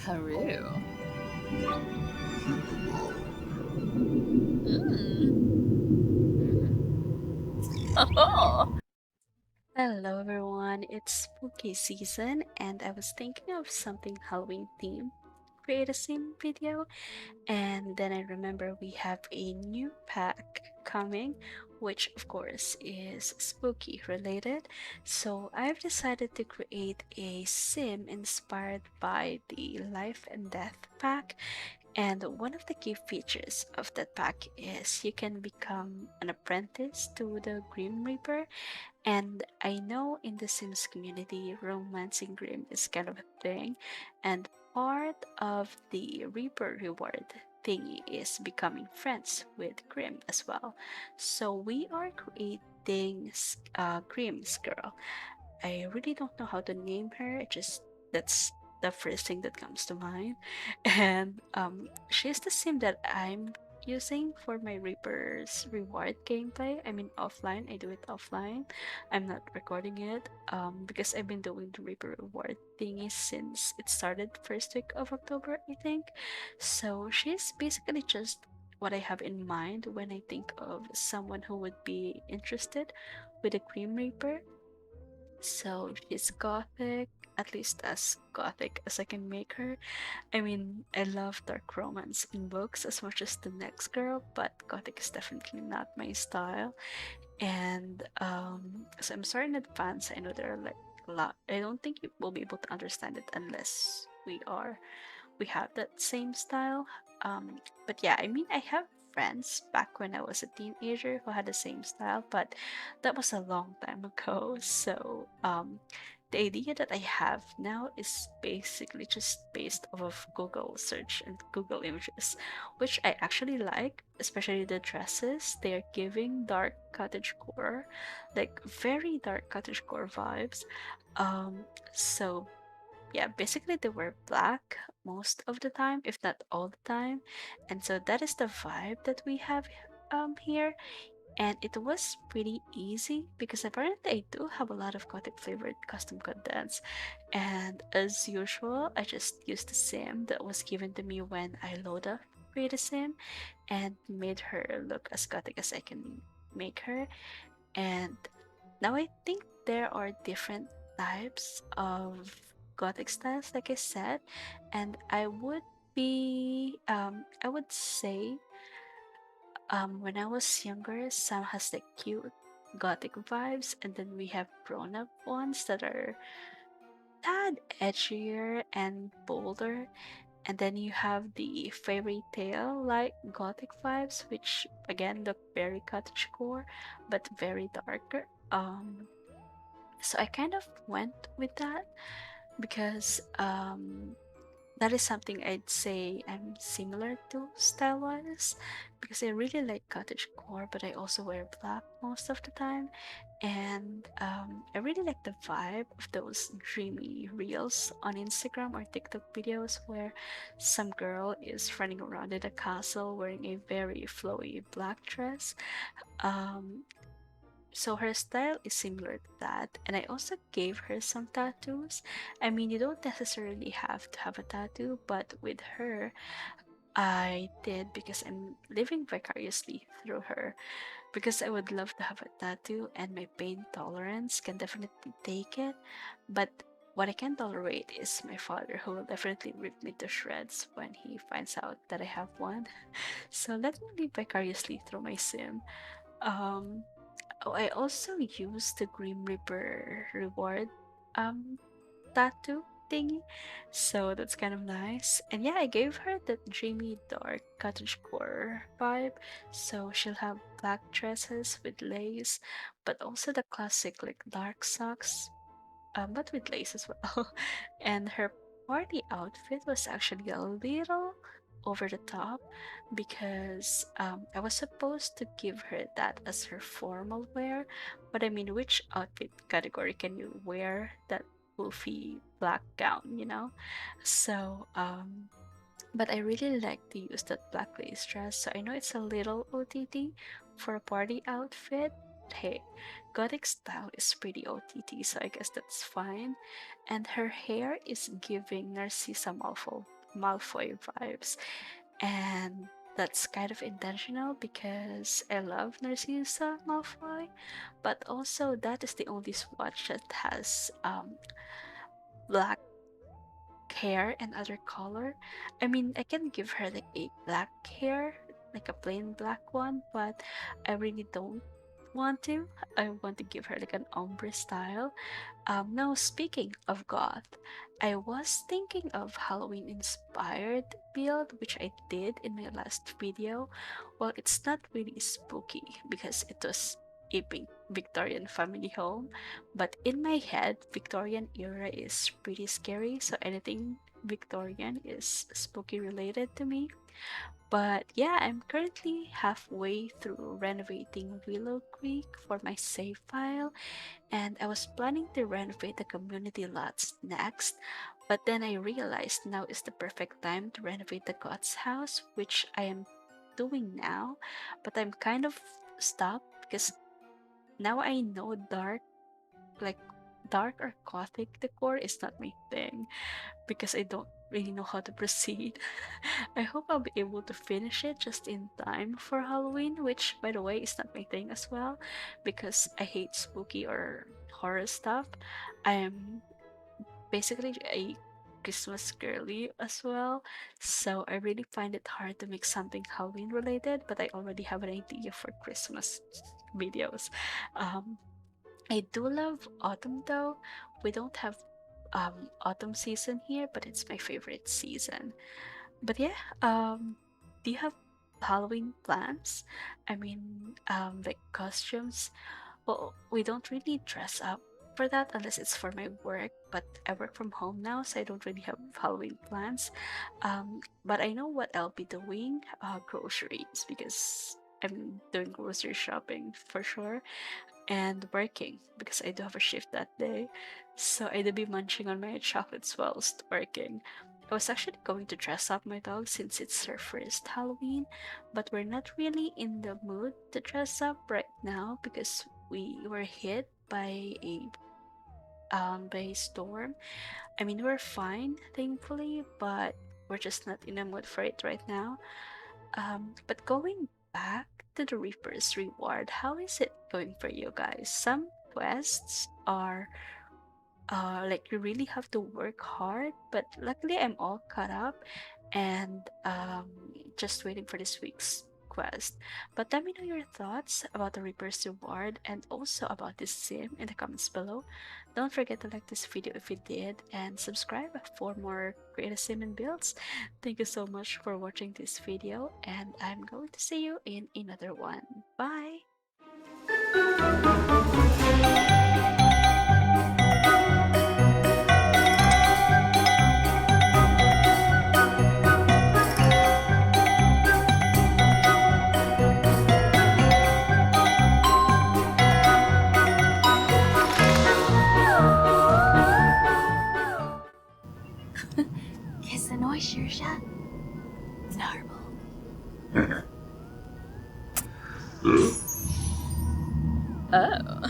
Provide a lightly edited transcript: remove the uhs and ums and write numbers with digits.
Karoo. Mm. Mm. Oh. Hello everyone, it's spooky season and I was thinking of something Halloween themed. Create a sim video and then I remember we have a new pack coming which of course is spooky related. So I've decided to create a sim inspired by the life and death pack, and one of the key features of that pack is you can become an apprentice to the Grim Reaper, and I know in the Sims community, romancing Grimm is kind of a thing, and part of the Reaper reward thingy is becoming friends with Grimm as well. So we are creating Grimm's girl. I really don't know how to name her. It just that's the first thing that comes to mind. And she's the sim that I'm using for my Reaper's reward gameplay. I mean offline. I do it offline. I'm not recording it because I've been doing the Reaper reward thingy since it started first week of October, I think. So she's basically just what I have in mind when I think of someone who would be interested with a Grim Reaper. So she's gothic, at least as gothic as I can make her. I mean, I love dark romance in books as much as the next girl, but gothic is definitely not my style. And so I'm sorry in advance. I know there are like a lot. I don't think you will be able to understand it unless we have that same style. But yeah, I mean, I have friends back when I was a teenager who had the same style, but that was a long time ago. So, the idea that I have now is basically just based off of Google search and Google images, which I actually like, especially the dresses. They are giving dark cottagecore, like very dark cottagecore vibes. So yeah, basically they wear black most of the time, if not all the time. And so that is the vibe that we have here. And it was pretty easy because apparently I do have a lot of gothic flavored custom contents. And as usual, I just used the sim that was given to me when I load up create a sim and made her look as gothic as I can make her. And now I think there are different types of gothic styles, like I said, and I would say when I was younger, some has the cute gothic vibes, and then we have grown up ones that are tad edgier and bolder. And then you have the fairy tale like gothic vibes, which again look very cottagecore but very darker. So I kind of went with that because that is something I'd say I'm similar to style wise, because I really like cottage core, but I also wear black most of the time. And I really like the vibe of those dreamy reels on Instagram or TikTok videos where some girl is running around in a castle wearing a very flowy black dress. Um, so her style is similar to that, and I also gave her some tattoos. I mean, you don't necessarily have to have a tattoo, but with her I did because I'm living vicariously through her, because I would love to have a tattoo and my pain tolerance can definitely take it. But what I can tolerate is my father, who will definitely rip me to shreds when he finds out that I have one. So let me live vicariously through my sim. um Oh, I also used the Grim Reaper reward um tattoo thingy. So that's kind of nice. And yeah, I gave her that dreamy dark cottagecore vibe. So she'll have black dresses with lace, but also the classic like dark socks, but with lace as well. And her party outfit was actually a little over the top because I was supposed to give her that as her formal wear. But I mean, which outfit category can you wear that poofy black gown, you know? So, but I really like to use that black lace dress. So I know it's a little OTT for a party outfit, hey, gothic style is pretty OTT, so I guess that's fine. And her hair is giving Narcissa Malfoy vibes, and that's kind of intentional because I love Narcissa Malfoy, but also that is the only swatch that has black hair and other color. I mean, I can give her like a black hair, like a plain black one, but I really don't want to. I want to give her like an ombre style. Now, speaking of goth, I was thinking of Halloween inspired build, which I did in my last video. Well, it's not really spooky because it was a Victorian family home, but in my head, Victorian era is pretty scary, so anything Victorian is spooky related to me. But yeah, I'm currently halfway through renovating Willow Creek for my save file, and I was planning to renovate the community lots next, but then I realized now is the perfect time to renovate the God's house, which I am doing now, but I'm kind of stopped because now I know like dark or gothic decor is not my thing because I don't really know how to proceed. I hope I'll be able to finish it just in time for Halloween, which by the way is not my thing as well because I hate spooky or horror stuff. I am basically a Christmas girly as well, so I really find it hard to make something Halloween related, but I already have an idea for Christmas videos. Um, I do love autumn though. We don't have autumn season here, but it's my favorite season. But yeah, do you have Halloween plans? I mean, like costumes. Well, we don't really dress up for that unless it's for my work, but I work from home now, so I don't really have Halloween plans. But I know what I'll be doing, groceries, because I'm doing grocery shopping for sure and working because I do have a shift that day. So I'd be munching on my chocolates whilst working. I was actually going to dress up my dog since it's her first Halloween, but we're not really in the mood to dress up right now because we were hit by a storm. I mean, we're fine, thankfully, but we're just not in the mood for it right now. But going back to the Reaper's reward, how is it going for you guys? Some quests are like you really have to work hard, but luckily I'm all caught up and just waiting for this week's quest. But let me know your thoughts about the Reaper's reward and also about this sim in the comments below. Don't forget to like this video if you did and subscribe for more creative sim and builds. Thank you so much for watching this video, and I'm going to see you in another one. Bye! Is an oyster shut? Narble. Oh.